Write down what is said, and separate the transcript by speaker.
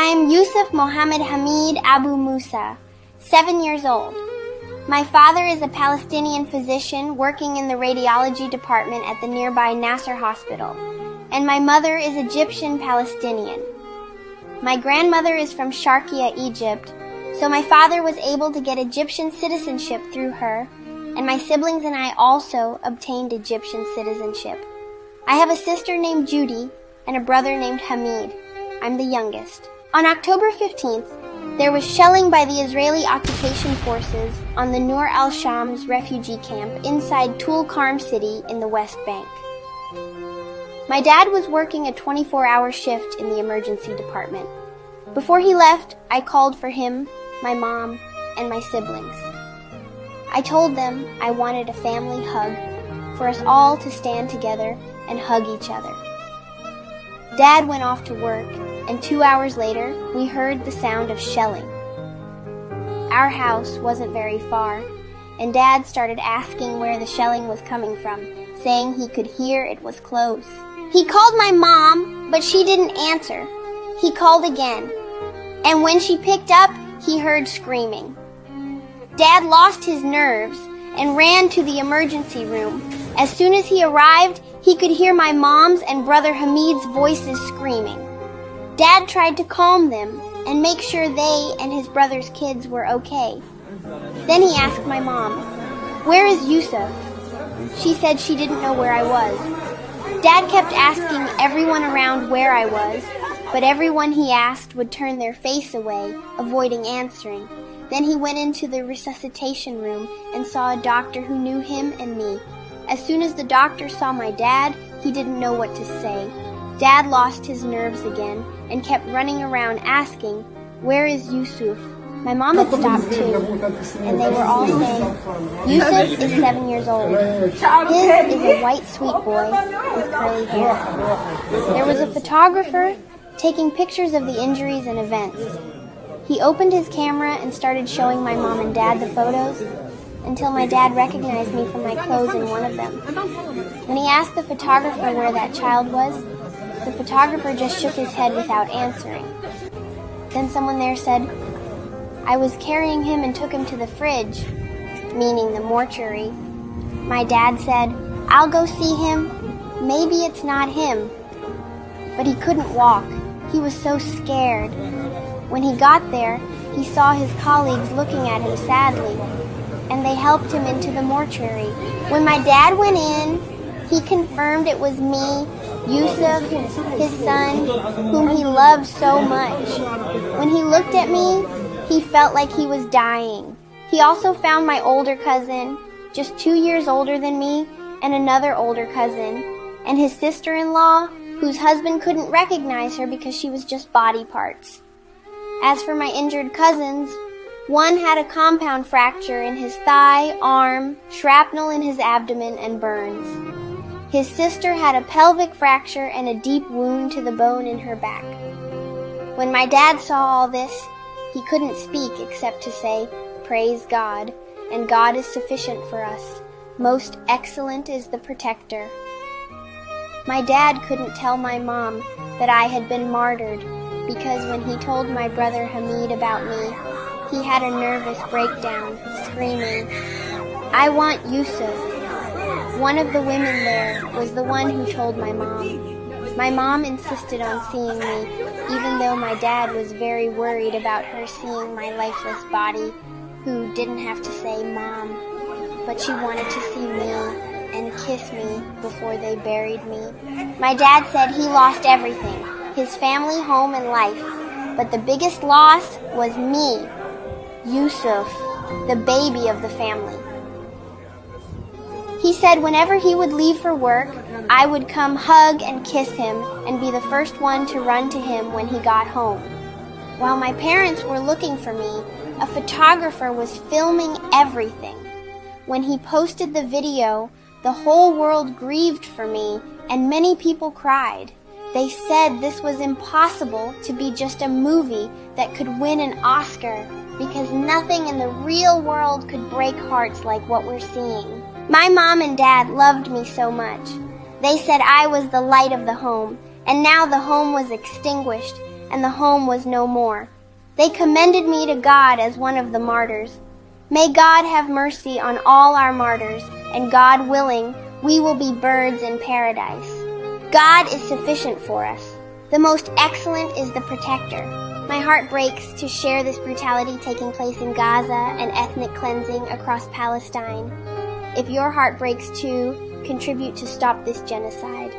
Speaker 1: am Yusuf Mohammed Hamid Abu Musa, 7 years old. My father is a Palestinian physician working in the radiology department at the nearby Nasser Hospital, and my mother is Egyptian Palestinian. My grandmother is from Sharqiya, Egypt, so my father was able to get Egyptian citizenship through her, and my siblings and I also obtained Egyptian citizenship. I have a sister named Judy and a brother named Hamid. I'm the youngest. On October 15th, there was shelling by the Israeli occupation forces on the Nur al-Shams refugee camp inside Tulkarm city in the West Bank. My dad was working a 24-hour shift in the emergency department. Before he left, I called for him, my mom, and my siblings. I told them I wanted a family hug, for us all to stand together and hug each other. Dad went off to work, and 2 hours later, we heard the sound of shelling. Our house wasn't very far, and Dad started asking where the shelling was coming from, saying he could hear it was close. He called my mom, but she didn't answer. He called again, and when she picked up, he heard screaming. Dad lost his nerves and ran to the emergency room. As soon as he arrived, he could hear my mom's and brother Hamid's voices screaming. Dad tried to calm them and make sure they and his brother's kids were okay. Then he asked my mom, "Where is Yusuf?" She said she didn't know where I was. Dad kept asking everyone around where I was, but everyone he asked would turn their face away, avoiding answering. Then he went into the resuscitation room and saw a doctor who knew him and me. As soon as the doctor saw my dad, he didn't know what to say. Dad lost his nerves again and kept running around asking, "Where is Yusuf?" My mom had stopped too, and they were all saying, "Yusuf is 7 years old. His is a white sweet boy with curly hair." There was a photographer taking pictures of the injuries and events. He opened his camera and started showing my mom and dad the photos until my dad recognized me from my clothes in one of them. When he asked the photographer where that child was, the photographer just shook his head without answering. Then someone there said, "I was carrying him and took him to the fridge," meaning the mortuary. My dad said, "I'll go see him. Maybe it's not him." But he couldn't walk. He was so scared. When he got there, he saw his colleagues looking at him sadly, and they helped him into the mortuary. When my dad went in, he confirmed it was me, Yusuf, his son, whom he loved so much. When he looked at me, he felt like he was dying. He also found my older cousin, just 2 years older than me, and another older cousin, and his sister-in-law, whose husband couldn't recognize her because she was just body parts. As for my injured cousins, one had a compound fracture in his thigh, arm, shrapnel in his abdomen, and burns. His sister had a pelvic fracture and a deep wound to the bone in her back. When my dad saw all this, he couldn't speak except to say, "Praise God, and God is sufficient for us. Most excellent is the protector." My dad couldn't tell my mom that I had been martyred because when he told my brother Hamid about me, he had a nervous breakdown, screaming, "I want Yusuf." One of the women there was the one who told my mom. My mom insisted on seeing me, even though my dad was very worried about her seeing my lifeless body, who didn't have to say Mom, but she wanted to see me and kiss me before they buried me. My dad said he lost everything, his family, home, and life, but the biggest loss was me, Yusuf, the baby of the family. He said whenever he would leave for work, I would come hug and kiss him and be the first one to run to him when he got home. While my parents were looking for me, a photographer was filming everything. When he posted the video, the whole world grieved for me and many people cried. They said this was impossible to be just a movie that could win an Oscar because nothing in the real world could break hearts like what we're seeing. My mom and dad loved me so much. They said I was the light of the home, and now the home was extinguished, and the home was no more. They commended me to God as one of the martyrs. May God have mercy on all our martyrs, and God willing, we will be birds in paradise. God is sufficient for us. The most excellent is the protector. My heart breaks to share this brutality taking place in Gaza and ethnic cleansing across Palestine. If your heart breaks too, contribute to stop this genocide.